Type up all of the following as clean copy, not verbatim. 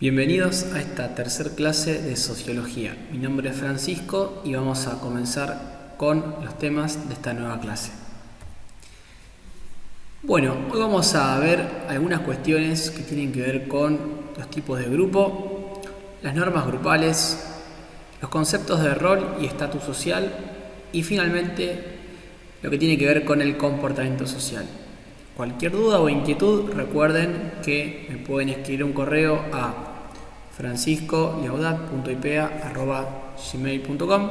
Bienvenidos a esta tercera clase de Sociología. Mi nombre es Francisco y vamos a comenzar con los temas de esta nueva clase. Bueno, hoy vamos a ver algunas cuestiones que tienen que ver con los tipos de grupo, las normas grupales, los conceptos de rol y estatus social y finalmente lo que tiene que ver con el comportamiento social. Cualquier duda o inquietud, recuerden que me pueden escribir un correo a francisco.liaudat.ipea@gmail.com,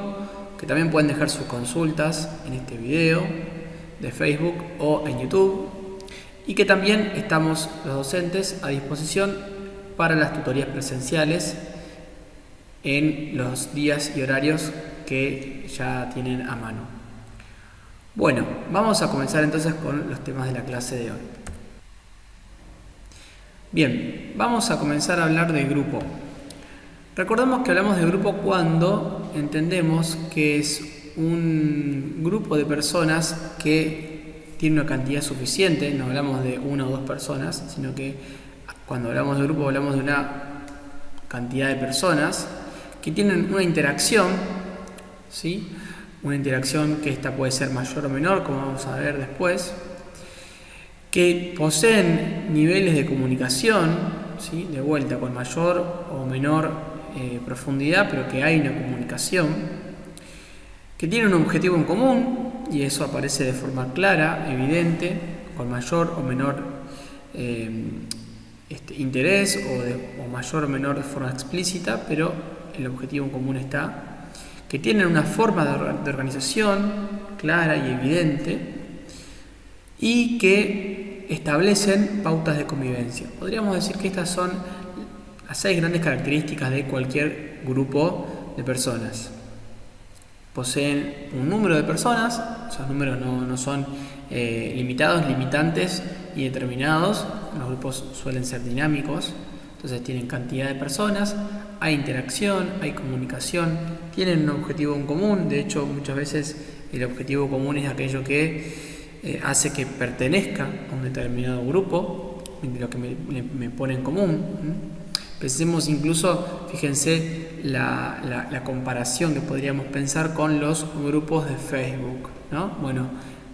que también pueden dejar sus consultas en este video de Facebook o en YouTube, y que también estamos los docentes a disposición para las tutorías presenciales en los días y horarios que ya tienen a mano. Bueno, vamos a comenzar entonces con los temas de la clase de hoy. Bien, vamos a comenzar a hablar de grupo. Recordemos que hablamos de grupo cuando entendemos que es un grupo de personas que tiene una cantidad suficiente. No hablamos de una o dos personas, sino que cuando hablamos de grupo hablamos de una cantidad de personas que tienen una interacción, ¿sí? Una interacción que esta puede ser mayor o menor, como vamos a ver después, que poseen niveles de comunicación, ¿sí? De vuelta, con mayor o menor profundidad, pero que hay una comunicación, que tienen un objetivo en común, y eso aparece de forma clara, evidente, con mayor o menor interés o mayor o menor de forma explícita, pero el objetivo en común está, que tienen una forma de organización clara y evidente, y que establecen pautas de convivencia. Podríamos decir que estas son las 6 grandes características de cualquier grupo de personas. Poseen un número de personas, esos números no son limitados, limitantes y determinados. Los grupos suelen ser dinámicos, entonces tienen cantidad de personas, hay interacción, hay comunicación, tienen un objetivo en común. De hecho, muchas veces el objetivo común es aquello que hace que pertenezca a un determinado grupo, lo que me pone en común. Pensemos incluso, fíjense, la comparación que podríamos pensar con los grupos de Facebook, ¿no? Bueno,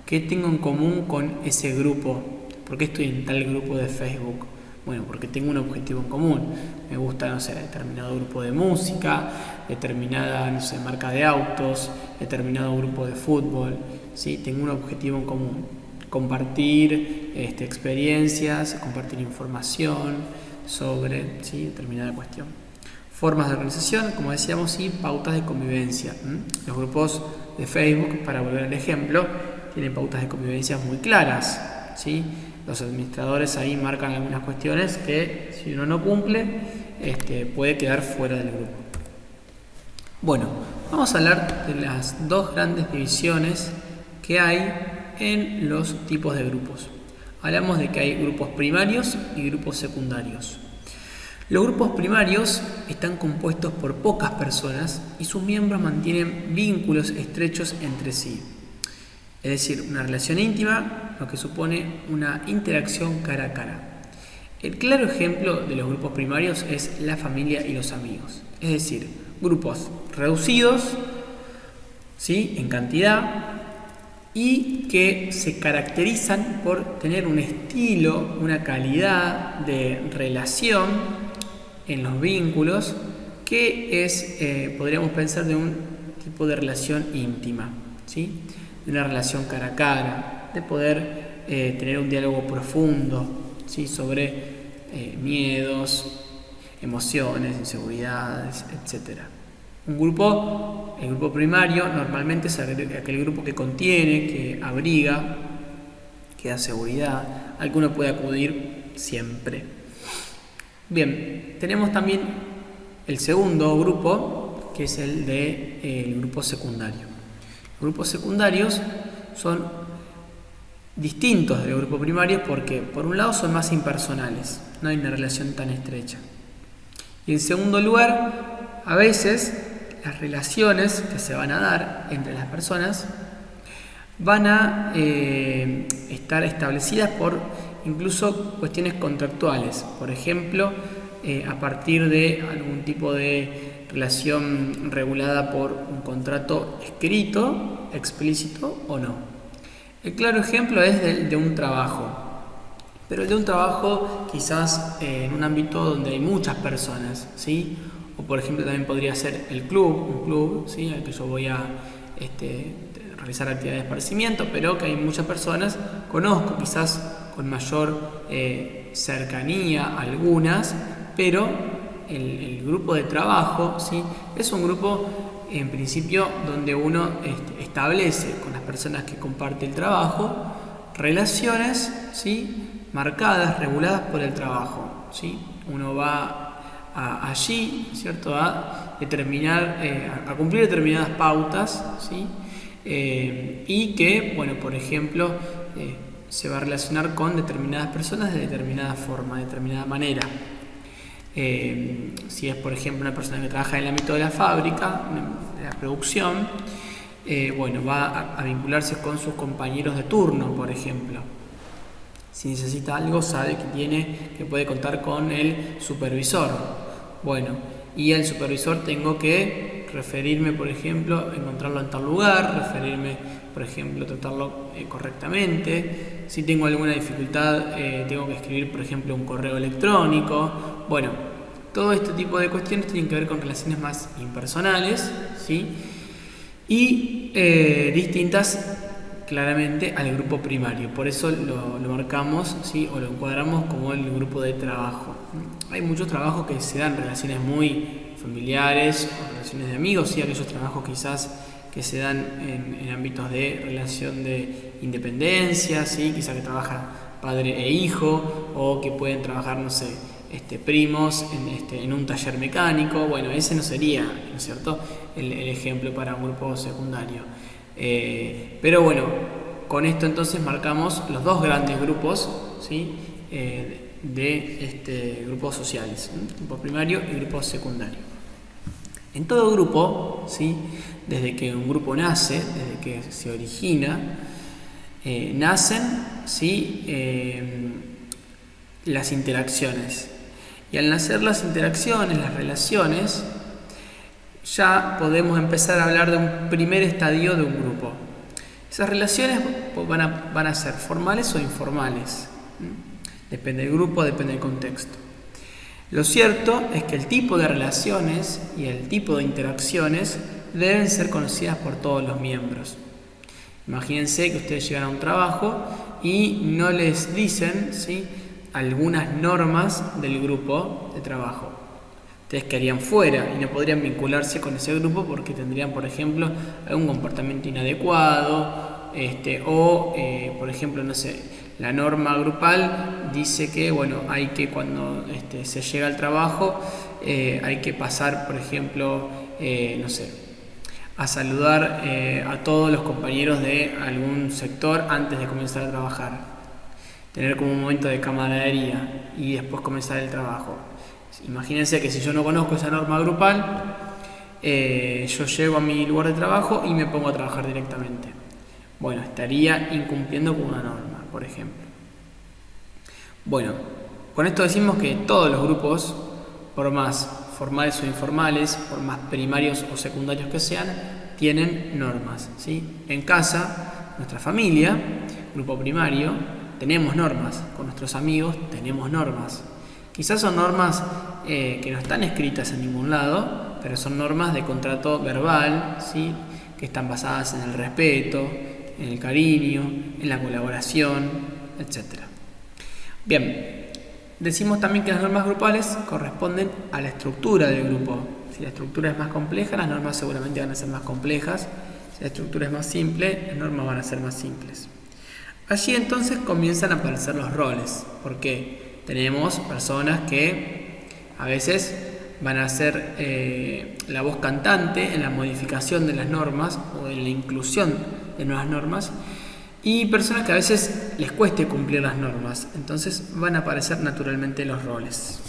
¿qué tengo en común con ese grupo? ¿Por qué estoy en tal grupo de Facebook? Bueno, porque tengo un objetivo en común. Me gusta, no sé, determinado grupo de música, determinada, no sé, marca de autos, determinado grupo de fútbol, ¿sí? Tengo un objetivo en común. Compartir experiencias, compartir información sobre, ¿sí?, determinada cuestión. Formas de organización, como decíamos, y pautas de convivencia. Los grupos de Facebook, para volver al ejemplo, tienen pautas de convivencia muy claras, ¿sí? Los administradores ahí marcan algunas cuestiones que, si uno no cumple, puede quedar fuera del grupo. Bueno, vamos a hablar de las 2 grandes divisiones que hay en los tipos de grupos. Hablamos de que hay grupos primarios y grupos secundarios. Los grupos primarios están compuestos por pocas personas y sus miembros mantienen vínculos estrechos entre sí. Es decir, una relación íntima, lo que supone una interacción cara a cara. El claro ejemplo de los grupos primarios es la familia y los amigos. Es decir, grupos reducidos, ¿sí?, en cantidad, y que se caracterizan por tener un estilo, una calidad de relación en los vínculos que es, podríamos pensar, de un tipo de relación íntima, ¿sí?, de una relación cara a cara, de poder tener un diálogo profundo, ¿sí?, sobre miedos, emociones, inseguridades, etc. El grupo primario normalmente es aquel grupo que contiene, que abriga, que da seguridad, al que uno puede acudir siempre. Bien, tenemos también el segundo grupo, que es el del grupo secundario. Los grupos secundarios son distintos del grupo primario porque, por un lado, son más impersonales, no hay una relación tan estrecha. Y en segundo lugar, a veces las relaciones que se van a dar entre las personas van a estar establecidas por incluso cuestiones contractuales. Por ejemplo, a partir de algún tipo de relación regulada por un contrato escrito, explícito o no. El claro ejemplo es de un trabajo, pero el de un trabajo quizás en un ámbito donde hay muchas personas, ¿sí? O por ejemplo también podría ser el club, un club, ¿sí? Al que yo voy a realizar actividades de esparcimiento, pero que hay muchas personas, conozco quizás con mayor cercanía algunas, pero el grupo de trabajo, ¿sí? Es un grupo en principio donde uno establece con las personas que comparte el trabajo relaciones, ¿sí? Marcadas, reguladas por el trabajo, ¿sí? Uno va allí, ¿cierto? A determinar, a cumplir determinadas pautas, ¿sí? Y que, bueno, por ejemplo, se va a relacionar con determinadas personas de determinada forma, de determinada manera. Si es, por ejemplo, una persona que trabaja en el ámbito de la fábrica, de la producción, bueno, va a vincularse con sus compañeros de turno, por ejemplo. Si necesita algo, sabe que puede contar con el supervisor. Bueno, y al supervisor tengo que referirme, por ejemplo, encontrarlo en tal lugar, referirme, por ejemplo, tratarlo correctamente. Si tengo alguna dificultad, tengo que escribir, por ejemplo, un correo electrónico. Bueno, todo este tipo de cuestiones tienen que ver con relaciones más impersonales, ¿sí? Y distintas claramente al grupo primario, por eso lo marcamos, ¿sí? O lo encuadramos como el grupo de trabajo. Hay muchos trabajos que se dan relaciones muy familiares o relaciones de amigos, ¿sí? Aquellos trabajos quizás que se dan en ámbitos de relación de independencia, ¿sí? Quizás que trabaja padre e hijo, o que pueden trabajar, no sé, primos en un taller mecánico. Bueno, ese no sería, ¿no es cierto?, el ejemplo para un grupo secundario. Pero bueno, con esto entonces marcamos los dos grandes grupos, ¿sí? De grupos sociales, grupo primario y grupo secundario. En todo grupo, ¿sí? Desde que un grupo nace, desde que se origina, nacen, ¿sí? Las interacciones. Y al nacer las interacciones, las relaciones, ya podemos empezar a hablar de un primer estadio de un grupo. Esas relaciones van a ser formales o informales. Depende del grupo, depende del contexto. Lo cierto es que el tipo de relaciones y el tipo de interacciones deben ser conocidas por todos los miembros. Imagínense que ustedes llegan a un trabajo y no les dicen, ¿sí?, algunas normas del grupo de trabajo. Ustedes quedarían fuera y no podrían vincularse con ese grupo porque tendrían, por ejemplo, algún comportamiento inadecuado, por ejemplo, no sé, la norma grupal dice que, bueno, hay que cuando se llega al trabajo, hay que pasar, por ejemplo, no sé, a saludar a todos los compañeros de algún sector antes de comenzar a trabajar. Tener como un momento de camaradería y después comenzar el trabajo. Imagínense que si yo no conozco esa norma grupal, yo llego a mi lugar de trabajo y me pongo a trabajar directamente. Bueno, estaría incumpliendo con una norma, por ejemplo. Bueno, con esto decimos que todos los grupos, por más formales o informales, por más primarios o secundarios que sean, tienen normas, ¿sí? En casa, nuestra familia, grupo primario, tenemos normas. Con nuestros amigos tenemos normas. Quizás son normas que no están escritas en ningún lado, pero son normas de contrato verbal, ¿sí?, que están basadas en el respeto, en el cariño, en la colaboración, etc. Bien, decimos también que las normas grupales corresponden a la estructura del grupo. Si la estructura es más compleja, las normas seguramente van a ser más complejas. Si la estructura es más simple, las normas van a ser más simples. Allí entonces comienzan a aparecer los roles, porque tenemos personas que a veces van a ser la voz cantante en la modificación de las normas o en la inclusión de nuevas normas, y personas que a veces les cueste cumplir las normas. Entonces van a aparecer naturalmente los roles.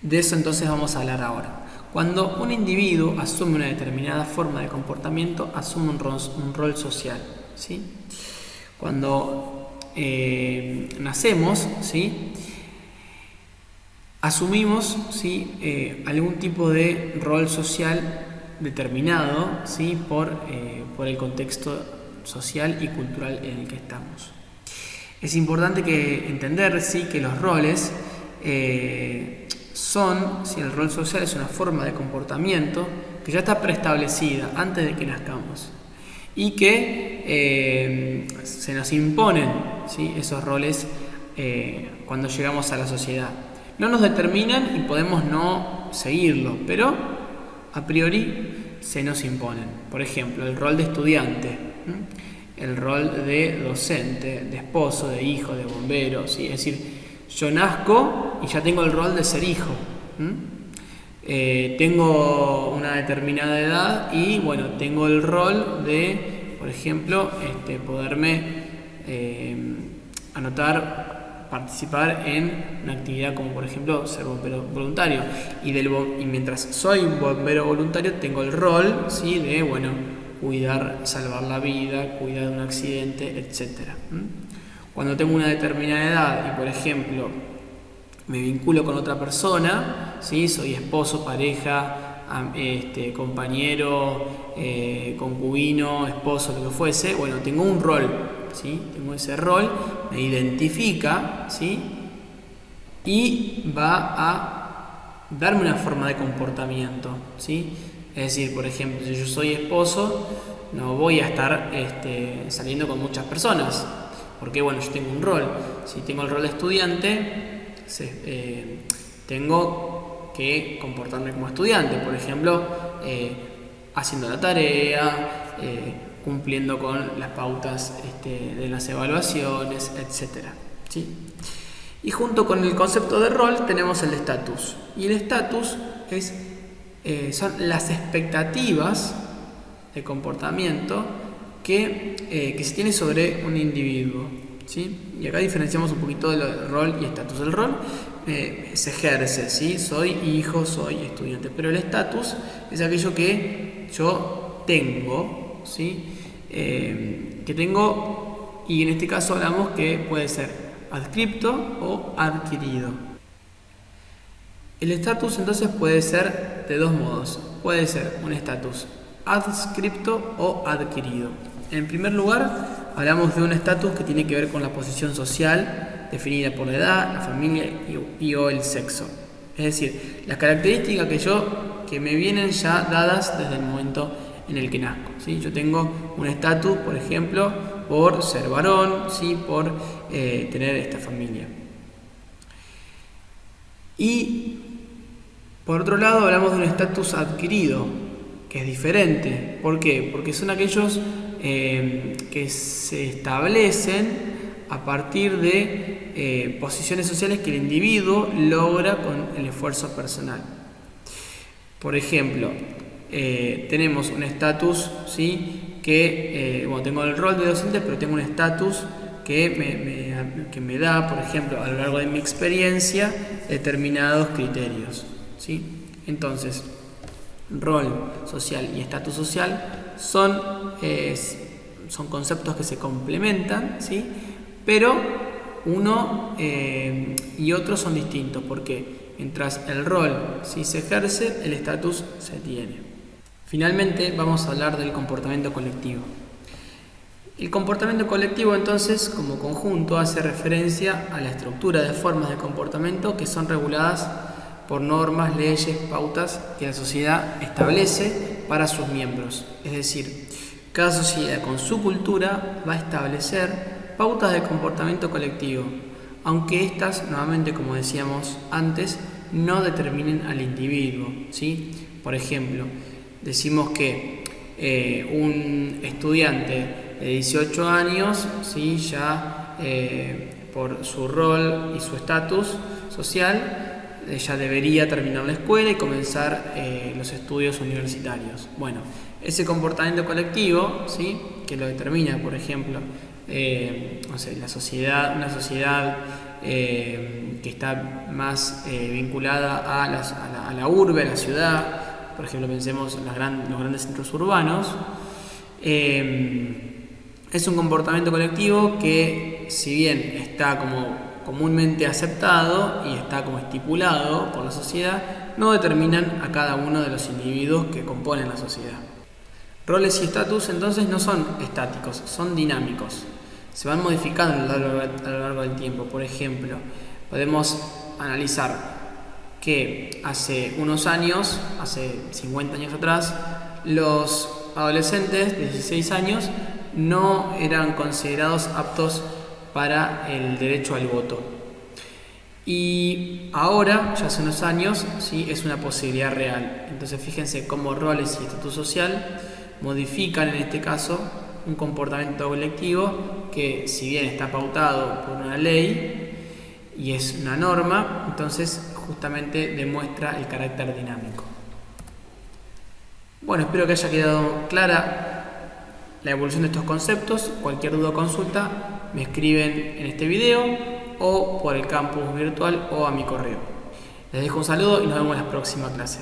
De eso entonces vamos a hablar ahora. Cuando un individuo asume una determinada forma de comportamiento, asume un rol social, ¿sí? Cuando nacemos, ¿sí?, asumimos, ¿sí? Algún tipo de rol social determinado, ¿sí? por el contexto social y cultural en el que estamos. Es importante entender, ¿sí? que los roles si el rol social es una forma de comportamiento que ya está preestablecida antes de que nazcamos y que se nos imponen, ¿sí? esos roles cuando llegamos a la sociedad. No nos determinan y podemos no seguirlo, pero a priori se nos imponen. Por ejemplo, el rol de estudiante, el rol de docente, de esposo, de hijo, de bombero, ¿sí? Es decir, yo nazco y ya tengo el rol de ser hijo. Tengo una determinada edad y bueno, tengo el rol de, por ejemplo, poderme participar en una actividad como por ejemplo ser bombero voluntario. Y mientras soy un bombero voluntario tengo el rol, ¿sí? de bueno, cuidar, salvar la vida, cuidar de un accidente, etc. Cuando tengo una determinada edad y por ejemplo me vinculo con otra persona, ¿sí? soy esposo, pareja, compañero, concubino, esposo, lo que fuese, bueno, tengo un rol, ¿sí? tengo ese rol, me identifica, ¿sí? y va a darme una forma de comportamiento, ¿sí? Es decir, por ejemplo, si yo soy esposo, no voy a estar saliendo con muchas personas, porque bueno, yo tengo un rol. Si tengo el rol de estudiante, tengo que comportarme como estudiante, por ejemplo, haciendo la tarea, cumpliendo con las pautas de las evaluaciones, etc. ¿sí? Y junto con el concepto de rol tenemos el estatus. Y el estatus son las expectativas de comportamiento que se tiene sobre un individuo, ¿sí? Y acá diferenciamos un poquito del rol y estatus. El rol se ejerce, ¿sí? Soy hijo, soy estudiante, pero el estatus es aquello que yo tengo, ¿sí? Que tengo, y en este caso hablamos que puede ser adscripto o adquirido. El estatus entonces puede ser de dos modos. Puede ser un estatus adscripto o adquirido. En primer lugar, hablamos de un estatus que tiene que ver con la posición social definida por la edad, la familia y o el sexo. Es decir, las características que me vienen ya dadas desde el momento en el que nazco, ¿sí? Yo tengo un estatus, por ejemplo, por ser varón, ¿sí? Por tener esta familia. Y por otro lado hablamos de un estatus adquirido, que es diferente. ¿Por qué? Porque son aquellos que se establecen a partir de posiciones sociales que el individuo logra con el esfuerzo personal. Por ejemplo, tenemos un estatus, ¿sí? que tengo el rol de docente, pero tengo un estatus que me da, por ejemplo, a lo largo de mi experiencia, determinados criterios, ¿sí? Entonces, rol social y estatus social son conceptos que se complementan, ¿sí? Pero uno y otro son distintos, porque mientras el rol sí se ejerce, el estatus se tiene. Finalmente, vamos a hablar del comportamiento colectivo. El comportamiento colectivo, entonces, como conjunto, hace referencia a la estructura de formas de comportamiento que son reguladas por normas, leyes, pautas que la sociedad establece para sus miembros. Es decir, cada sociedad con su cultura va a establecer pautas de comportamiento colectivo, aunque estas, nuevamente, como decíamos antes, no determinen al individuo, ¿sí? Por ejemplo, decimos que un estudiante de 18 años, ¿sí? ya por su rol y su estatus social, ya debería terminar la escuela y comenzar los estudios universitarios. Bueno, ese comportamiento colectivo, ¿sí? que lo determina, por ejemplo, una sociedad que está más vinculada a la urbe, a la ciudad. Por ejemplo, pensemos en los grandes centros urbanos. Es un comportamiento colectivo que, si bien está como comúnmente aceptado y está como estipulado por la sociedad, no determinan a cada uno de los individuos que componen la sociedad. Roles y estatus entonces no son estáticos, son dinámicos. Se van modificando a lo largo del tiempo. Por ejemplo, podemos analizar que hace unos años, hace 50 años atrás, los adolescentes de 16 años no eran considerados aptos para el derecho al voto. Y ahora, ya hace unos años, sí, es una posibilidad real. Entonces fíjense cómo roles y estatus social modifican en este caso un comportamiento colectivo que, si bien está pautado por una ley y es una norma, entonces justamente demuestra el carácter dinámico. Bueno, espero que haya quedado clara la evolución de estos conceptos. Cualquier duda o consulta me escriben en este video o por el campus virtual o a mi correo. Les dejo un saludo y nos vemos en la próxima clase.